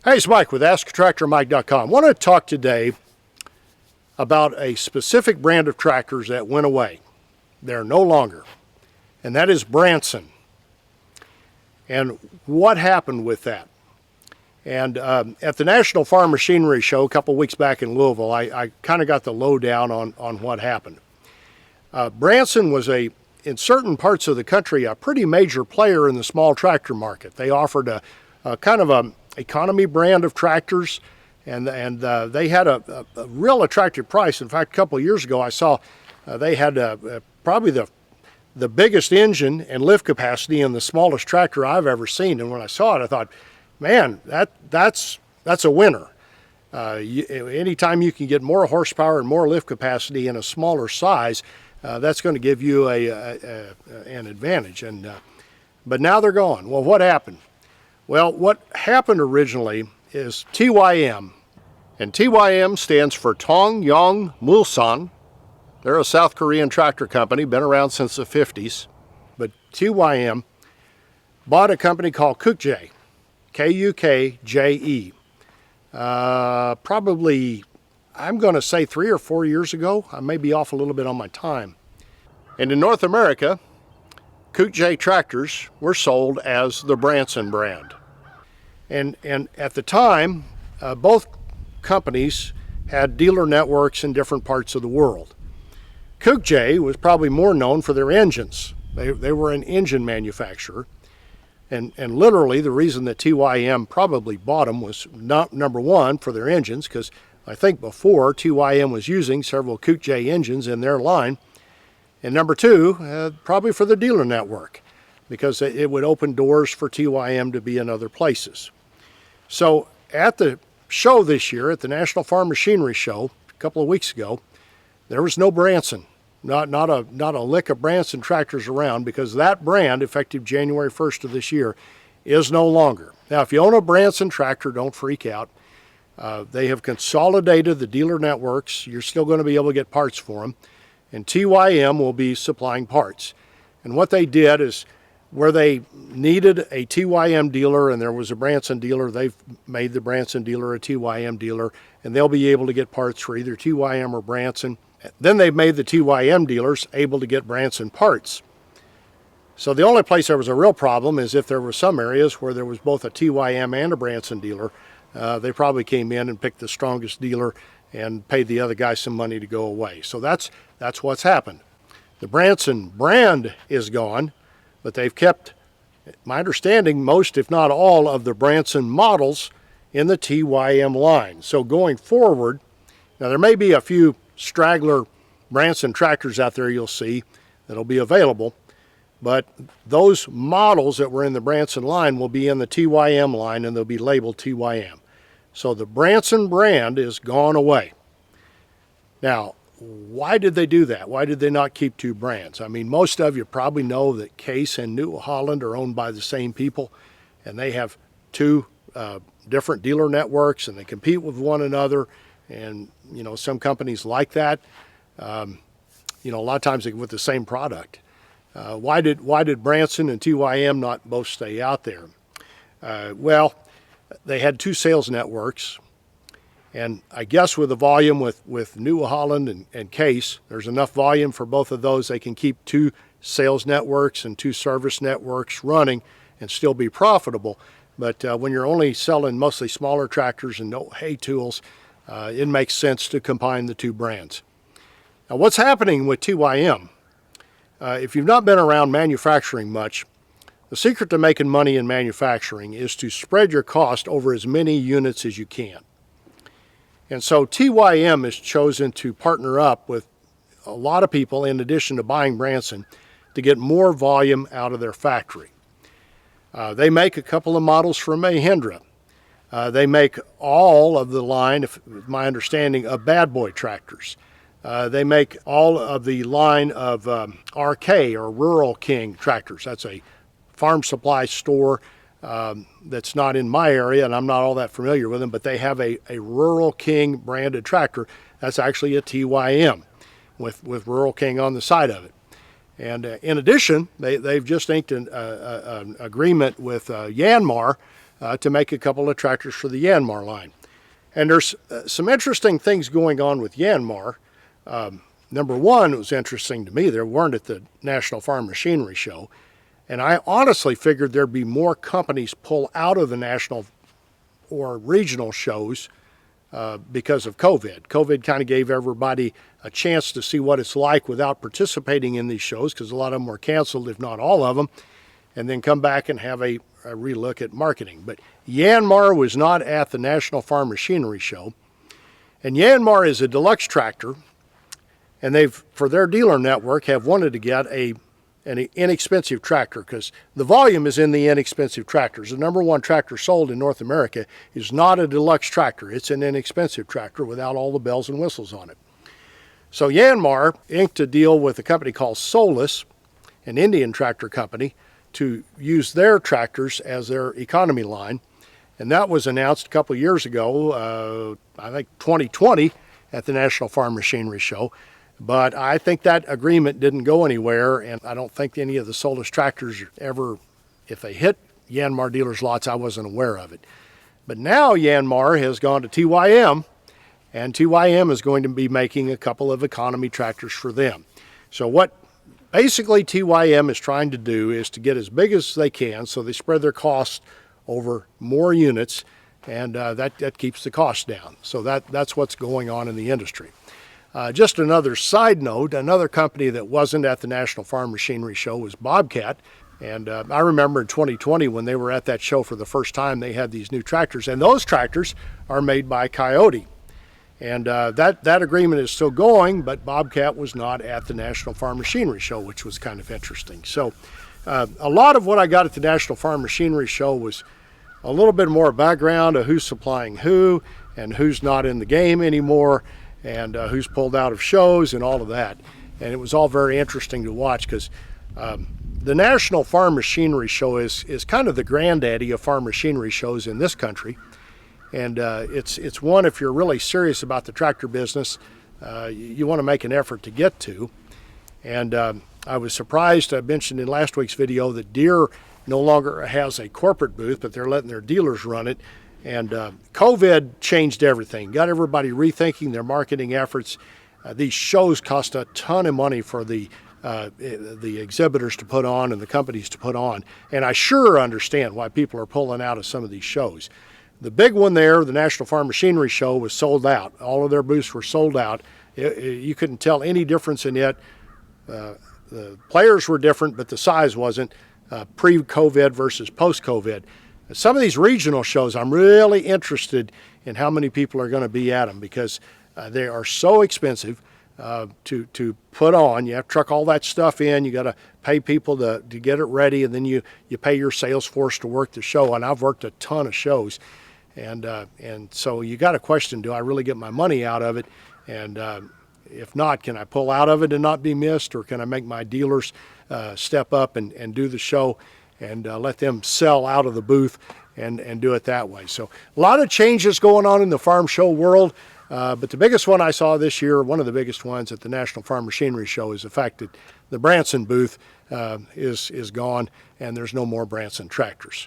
Hey, it's Mike with AskTractorMike.com. I want to talk today about a specific brand of tractors that went away. They're no longer, and that is Branson. And what happened with that? And at the National Farm Machinery Show a couple weeks back in Louisville, I kind of got the lowdown on what happened. Branson was in certain parts of the country, a pretty major player in the small tractor market. They offered a kind of a economy brand of tractors, and they had a real attractive price. In fact, a couple of years ago, I saw they had probably the biggest engine and lift capacity in the smallest tractor I've ever seen. And when I saw it, I thought, man, that's a winner. Anytime you can get more horsepower and more lift capacity in a smaller size, that's going to give you an advantage. But now they're gone. Well, what happened? Well, what happened originally is TYM, and TYM stands for Tong Yang Moolsan. They're a South Korean tractor company, been around since the 50s. But TYM bought a company called Kukje, Kukje. Probably, I'm going to say 3 or 4 years ago. I may be off a little bit on my time. And in North America, Kukje tractors were sold as the Branson brand. And at the time, both companies had dealer networks in different parts of the world. Kukje was probably more known for their engines. They were an engine manufacturer. And literally the reason that TYM probably bought them was not, number one, for their engines, because I think before TYM was using several Kukje engines in their line. And number two, probably for the dealer network, because it would open doors for TYM to be in other places. So at the show this year, at the National Farm Machinery Show a couple of weeks ago, there was no Branson, not a lick of Branson tractors around, because that brand, effective January 1st of this year, is no longer. Now, if you own a Branson tractor, don't freak out. They have consolidated the dealer networks. You're still going to be able to get parts for them. And TYM will be supplying parts. And what they did is, where they needed a TYM dealer and there was a Branson dealer, they've made the Branson dealer a TYM dealer, and they'll be able to get parts for either TYM or Branson. Then they've made the TYM dealers able to get Branson parts. So the only place there was a real problem is if there were some areas where there was both a TYM and a Branson dealer. They probably came in and picked the strongest dealer and paid the other guy some money to go away. So that's what's happened. The Branson brand is gone, but they've kept, my understanding, most if not all of the Branson models in the TYM line. So going forward, now there may be a few straggler Branson tractors out there you'll see that'll be available, but those models that were in the Branson line will be in the TYM line, and they'll be labeled TYM. So the Branson brand is gone away. Now, why did they do that? Why did they not keep two brands? I mean, most of you probably know that Case and New Holland are owned by the same people, and they have two different dealer networks, and they compete with one another. And, you know, some companies like that. A lot of times with the same product. Why did Branson and TYM not both stay out there? Well, they had two sales networks, and I guess with the volume with New Holland and Case, there's enough volume for both of those. They can keep two sales networks and two service networks running and still be profitable. But when you're only selling mostly smaller tractors and no hay tools, it makes sense to combine the two brands. Now, what's happening with TYM? If you've not been around manufacturing much, the secret to making money in manufacturing is to spread your cost over as many units as you can. And so TYM has chosen to partner up with a lot of people, in addition to buying Branson, to get more volume out of their factory. They make a couple of models for Mahindra. They make all of the line, if my understanding, of Bad Boy tractors. They make all of the line of RK, or Rural King tractors. That's a farm supply store that's not in my area, and I'm not all that familiar with them, but they have a Rural King branded tractor. That's actually a TYM with Rural King on the side of it. And in addition, they've just inked an agreement with Yanmar to make a couple of tractors for the Yanmar line. And there's some interesting things going on with Yanmar. Number one, it was interesting to me, they weren't at the National Farm Machinery Show. And I honestly figured there'd be more companies pull out of the national or regional shows because of COVID. COVID kind of gave everybody a chance to see what it's like without participating in these shows, because a lot of them were canceled, if not all of them, and then come back and have a relook at marketing. But Yanmar was not at the National Farm Machinery Show. And Yanmar is a deluxe tractor, and they've, for their dealer network, have wanted to get an inexpensive tractor, because the volume is in the inexpensive tractors. The number one tractor sold in North America is not a deluxe tractor. It's an inexpensive tractor without all the bells and whistles on it. So Yanmar inked a deal with a company called Solus, an Indian tractor company, to use their tractors as their economy line. And that was announced a couple of years ago, I think 2020, at the National Farm Machinery Show. But I think that agreement didn't go anywhere, and I don't think any of the Solus tractors ever, if they hit Yanmar dealers' lots, I wasn't aware of it. But now Yanmar has gone to TYM, and TYM is going to be making a couple of economy tractors for them. So what basically TYM is trying to do is to get as big as they can, so they spread their costs over more units, and that keeps the cost down. So that's what's going on in the industry. Just another side note, another company that wasn't at the National Farm Machinery Show was Bobcat. And I remember in 2020 when they were at that show for the first time, they had these new tractors. And those tractors are made by Coyote. And that agreement is still going, but Bobcat was not at the National Farm Machinery Show, which was kind of interesting. So a lot of what I got at the National Farm Machinery Show was a little bit more background of who's supplying who and who's not in the game anymore, and who's pulled out of shows and all of that. And it was all very interesting to watch, because the National Farm Machinery Show is kind of the granddaddy of farm machinery shows in this country. And it's one, if you're really serious about the tractor business, you want to make an effort to get to. And I was surprised, I mentioned in last week's video that Deere no longer has a corporate booth, but they're letting their dealers run it. And COVID changed everything, got everybody rethinking their marketing efforts. These shows cost a ton of money for the exhibitors to put on and the companies to put on. And I sure understand why people are pulling out of some of these shows. The big one there, the National Farm Machinery Show, was sold out. All of their booths were sold out. You couldn't tell any difference in it. The players were different, but the size wasn't, pre-COVID versus post-COVID. Some of these regional shows, I'm really interested in how many people are going to be at them, because they are so expensive to put on. You have to truck all that stuff in. You got to pay people to get it ready, and then you pay your sales force to work the show. And I've worked a ton of shows, and so you got to question: do I really get my money out of it? And if not, can I pull out of it and not be missed, or can I make my dealers step up and do the show? And let them sell out of the booth and do it that way. So a lot of changes going on in the farm show world, but the biggest one I saw this year, one of the biggest ones at the National Farm Machinery Show, is the fact that the Branson booth is gone, and there's no more Branson tractors.